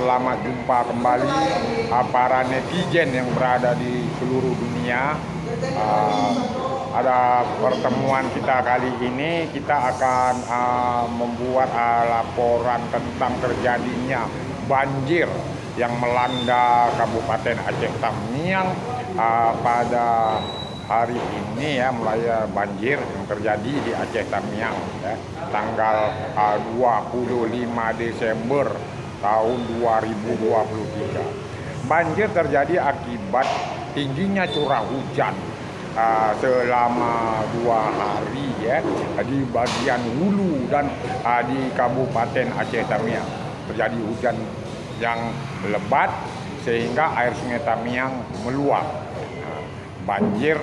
Selamat jumpa kembali para netizen yang berada di seluruh dunia. Uh, ada pertemuan kita kali ini, kita akan membuat laporan tentang terjadinya banjir yang melanda Kabupaten Aceh Tamiang pada hari ini ya, mulai banjir yang terjadi di Aceh Tamiang ya, tanggal 25 Desember tahun 2023. Banjir terjadi akibat tingginya curah hujan selama 2 hari ya di bagian hulu dan di Kabupaten Aceh Tamiang. Terjadi hujan yang lebat sehingga air Sungai Tamiang meluap. Banjir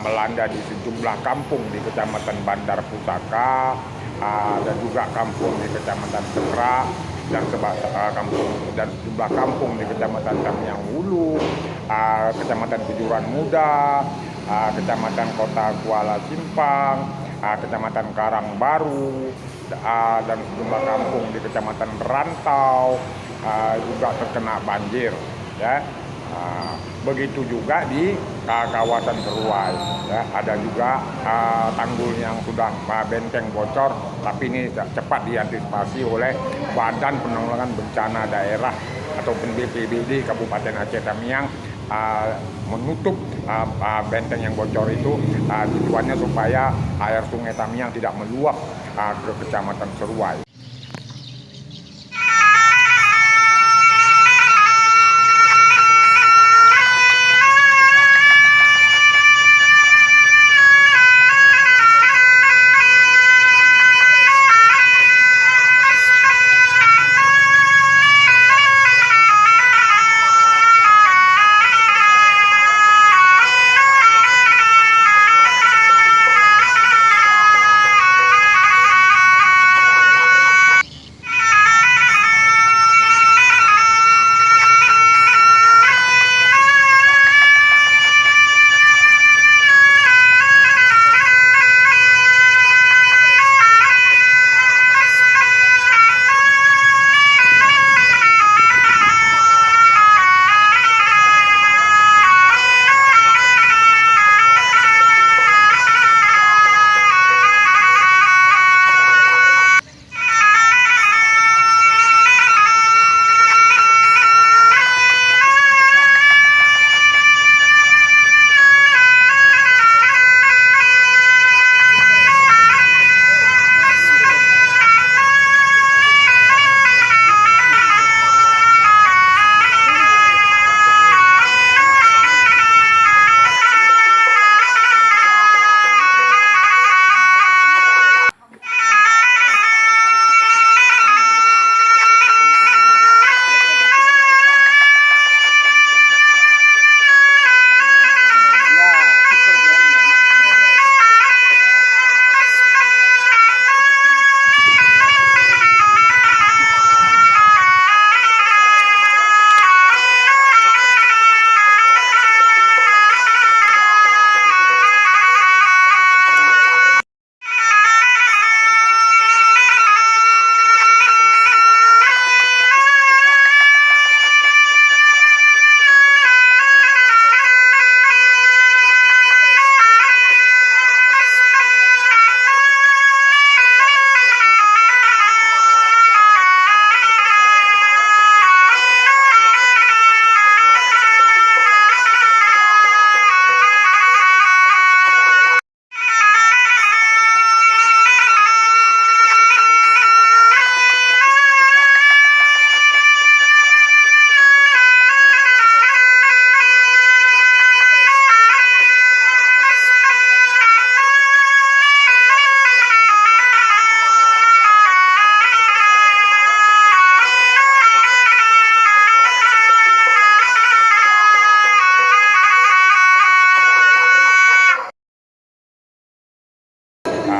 melanda di sejumlah kampung di Kecamatan Bandar Pusaka dan juga kampung di Kecamatan Sekra dan sejumlah kampung di Kecamatan Tamiang Hulu, Kecamatan Kejuran Muda, Kecamatan Kota Kuala Simpang, Kecamatan Karang Baru, dan sejumlah kampung di Kecamatan Rantau juga terkena banjir ya. Begitu juga di kawasan Seruai ya, ada juga tanggul yang sudah benteng bocor, tapi ini cepat diantisipasi oleh Badan Penanggulangan Bencana Daerah ataupun BPBD Kabupaten Aceh Tamiang, menutup benteng yang bocor itu. Tujuannya supaya air Sungai Tamiang tidak meluap ke Kecamatan Seruai.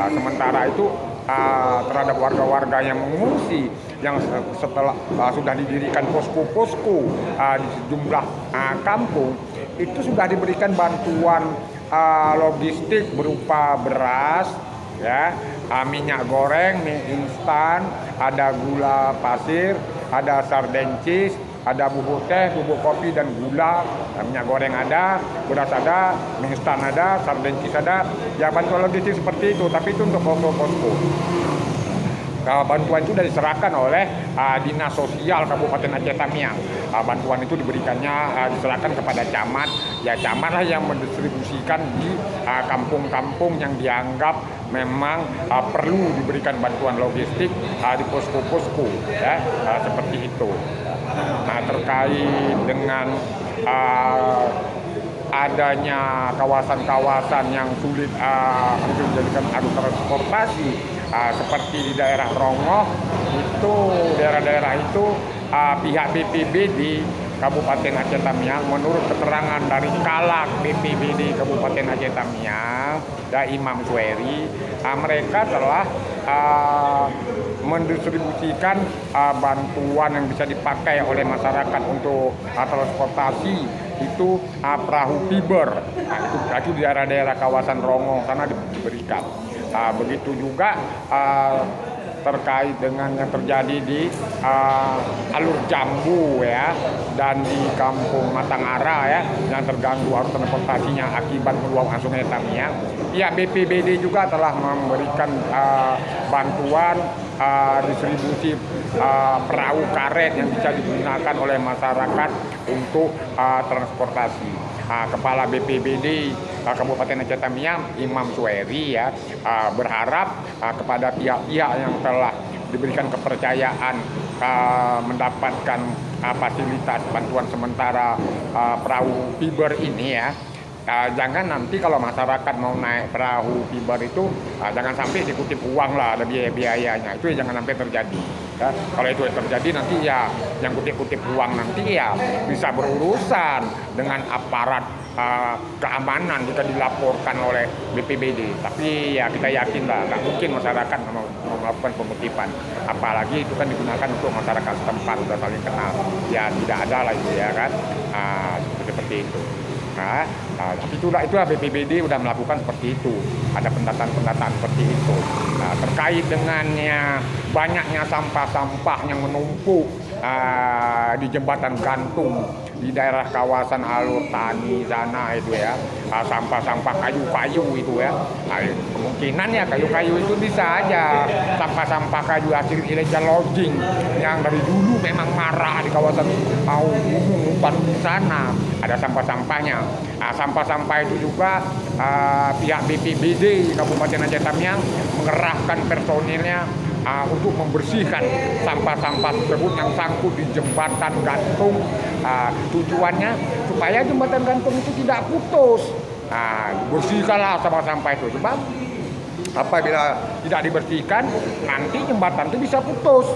Sementara itu terhadap warga-warga yang mengungsi yang setelah sudah didirikan posko-posko di sejumlah kampung, itu sudah diberikan bantuan logistik berupa beras ya, minyak goreng, mie instan, ada gula pasir, ada sardencis, ada bubuk teh, bubuk kopi dan gula, minyak goreng ada, beras ada, mie instan ada, sardencis ada. Ya bantuan logistik seperti itu, tapi itu untuk posko-posko. Bantuan itu sudah diserahkan oleh Dinas Sosial Kabupaten Aceh Tamiang. Bantuan itu diberikannya diserahkan kepada camat. Ya camat lah yang mendistribusikan di kampung-kampung yang dianggap memang perlu diberikan bantuan logistik di posko-posko, ya seperti itu. Nah, terkait dengan adanya kawasan-kawasan yang sulit untuk dijadikan adu transportasi seperti di daerah Rongoh, itu daerah-daerah itu pihak BPBD Kabupaten Aceh Tamiang, menurut keterangan dari Kalak BPBD Kabupaten Aceh Tamiang dan Imam Sueri, mereka telah mendistribusikan bantuan yang bisa dipakai oleh masyarakat untuk transportasi itu perahu fiber. Itu di daerah-daerah kawasan Rongoh sana diberikan. Begitu juga terkait dengan yang terjadi di Alur Jambu ya, dan di Kampung Matangara ya, yang terganggu arus transportasinya akibat meluapnya Sungai Tamiang. Ya BPBD juga telah memberikan bantuan distribusi perahu karet yang bisa digunakan oleh masyarakat untuk transportasi. Kepala BPBD Kabupaten Aceh Tamiang Imam Sueri ya berharap kepada pihak-pihak yang telah diberikan kepercayaan mendapatkan fasilitas bantuan sementara perahu fiber ini ya. Jangan nanti kalau masyarakat mau naik perahu fiber itu jangan sampai dikutip uang lah, ada biaya-biayanya. Itu jangan sampai terjadi. Ya, kalau itu terjadi nanti ya yang kutip-kutip uang nanti ya bisa berurusan dengan aparat keamanan jika dilaporkan oleh BPBD. Tapi ya kita yakin lah, nggak mungkin masyarakat mau melakukan pengutipan. Apalagi itu kan digunakan untuk masyarakat setempat, udah saling kenal. Ya tidak ada lah itu ya kan, seperti itu. Tapi itulah BPBD sudah melakukan seperti itu. Ada pendataan-pendataan seperti itu. Terkait dengannya banyaknya sampah-sampah yang menumpuk di jembatan gantung di daerah kawasan Alur Tani sana itu ya, sampah-sampah kayu-kayu itu ya. Kemungkinan ya kayu-kayu itu bisa aja sampah-sampah kayu hasil illegal logging yang dari dulu memang marah di kawasan Gunung Bandung di sana. Ada sampah-sampahnya. Sampah-sampah itu juga pihak BPBD Kabupaten Aceh Tamiang mengerahkan personilnya untuk membersihkan sampah-sampah tersebut yang sangkut di jembatan gantung. Tujuannya supaya jembatan gantung itu tidak putus. Bersihkanlah sampah-sampah itu. Sebab apabila tidak dibersihkan nanti jembatan itu bisa putus.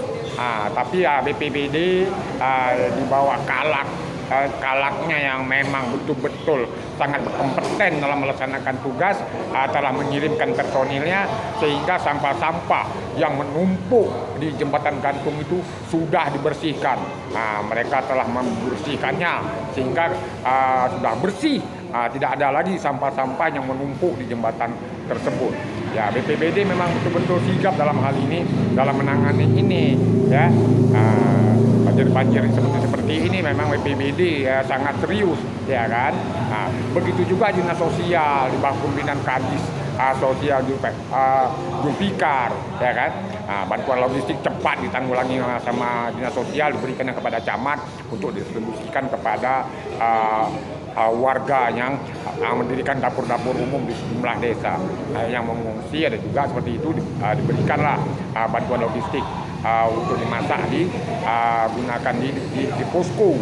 Tapi ya BPBD di bawah Kalaknya yang memang betul-betul sangat berkompeten dalam melaksanakan tugas, telah mengirimkan personilnya sehingga sampah-sampah yang menumpuk di jembatan gantung itu sudah dibersihkan. Mereka telah membersihkannya sehingga sudah bersih, tidak ada lagi sampah-sampah yang menumpuk di jembatan tersebut. Ya BPBD memang betul-betul sigap dalam hal ini, dalam menangani ini ya. Banjir-banjir seperti ini memang BPBD ya sangat serius ya kan. Begitu juga Dinas Sosial di bawah pimpinan Kadis Sosial Zulfikar ya kan. Bantuan logistik cepat ditanggulangi sama Dinas Sosial, diberikan kepada camat untuk distribusikan kepada warga yang mendirikan dapur-dapur umum di sejumlah desa yang mengungsi. Ada juga seperti itu diberikanlah bantuan logistik untuk dimasak gunakan di posko,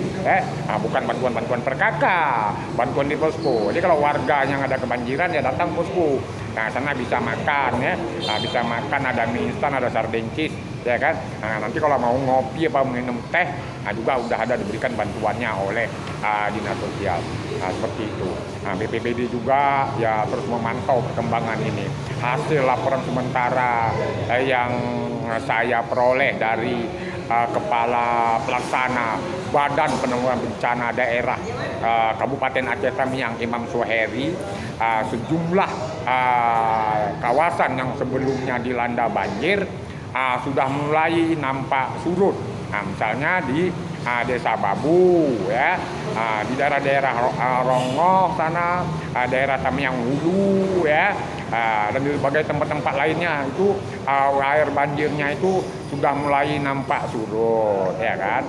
bukan bantuan per kakak, bantuan di posko. Jadi kalau warga yang ada kebanjiran ya datang posko. Sana bisa makan ya, bisa makan, ada mie instan, ada sardencis ya kan. Nanti kalau mau ngopi apa minum teh juga udah ada diberikan bantuannya oleh Dinas Sosial. Seperti itu. BPBD juga ya terus memantau perkembangan ini. Hasil laporan sementara yang saya peroleh dari Kepala Pelaksana Badan Penanggulangan Bencana Daerah Kabupaten Aceh Tamiang Imam Suheri, sejumlah kawasan yang sebelumnya dilanda banjir sudah mulai nampak surut Misalnya di Desa Babu ya, di daerah-daerah Rongoh sana, daerah Tamiang Hulu ya, dan di berbagai tempat-tempat lainnya itu air banjirnya itu sudah mulai nampak surut ya kan.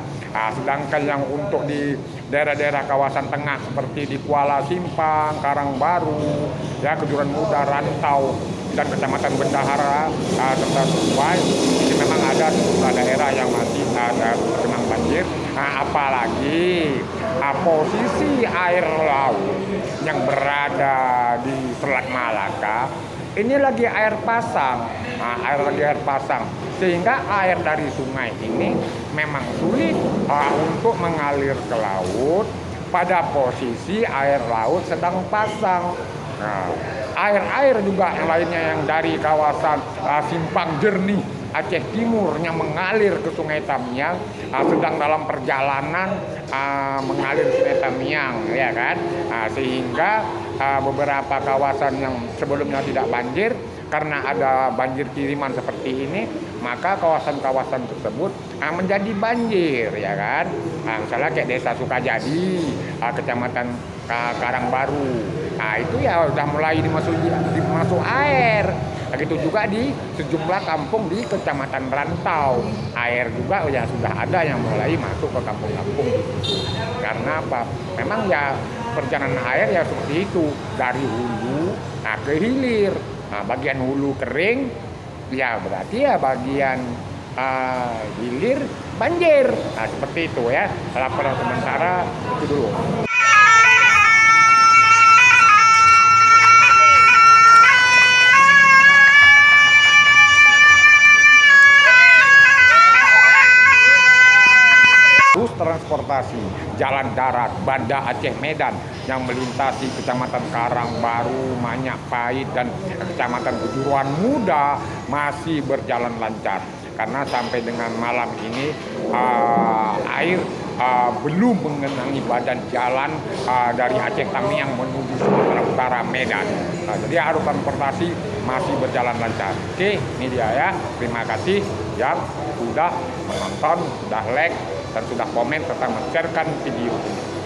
Sedangkan yang untuk di daerah-daerah kawasan tengah seperti di Kuala Simpang, Karangbaru, ya Kejuran Muda, Rantau dan Kecamatan Bendahara serta Subay, ini memang ada sejumlah daerah yang masih ada terkena banjir. Apalagi posisi air laut yang berada di Selat Malaka ini lagi air pasang, air pasang, sehingga air dari sungai ini memang sulit untuk mengalir ke laut pada posisi air laut sedang pasang. Nah, air-air juga yang lainnya yang dari kawasan Simpang Jernih Aceh Timur yang mengalir ke Sungai Tamiang sedang dalam perjalanan mengalir ke Sungai Tamiang ya kan, sehingga beberapa kawasan yang sebelumnya tidak banjir karena ada banjir kiriman seperti ini, maka kawasan-kawasan tersebut menjadi banjir ya kan. Misalnya kayak Desa Sukajadi, Kecamatan Karangbaru, itu ya udah mulai dimasuk air. Begitu juga di sejumlah kampung di Kecamatan Rantau, air juga ya sudah ada yang mulai masuk ke kampung-kampung. Karena apa? Memang ya perjalanan air ya seperti itu, dari hulu ke hilir. Bagian hulu kering, ya berarti ya bagian hilir banjir. Seperti itu ya. Laporan sementara itu dulu. Bus transportasi jalan darat Banda Aceh Medan yang melintasi Kecamatan Karangbaru, Manyak Pahit, dan Kecamatan Kejuruan Muda masih berjalan lancar. Karena sampai dengan malam ini air belum mengenangi badan jalan dari Aceh Tamiang menuju Sumatera Utara Medan. Jadi arus transportasi masih berjalan lancar. Oke, ini dia ya. Terima kasih yang sudah menonton, sudah like, dan sudah komen serta men-sharekan video ini.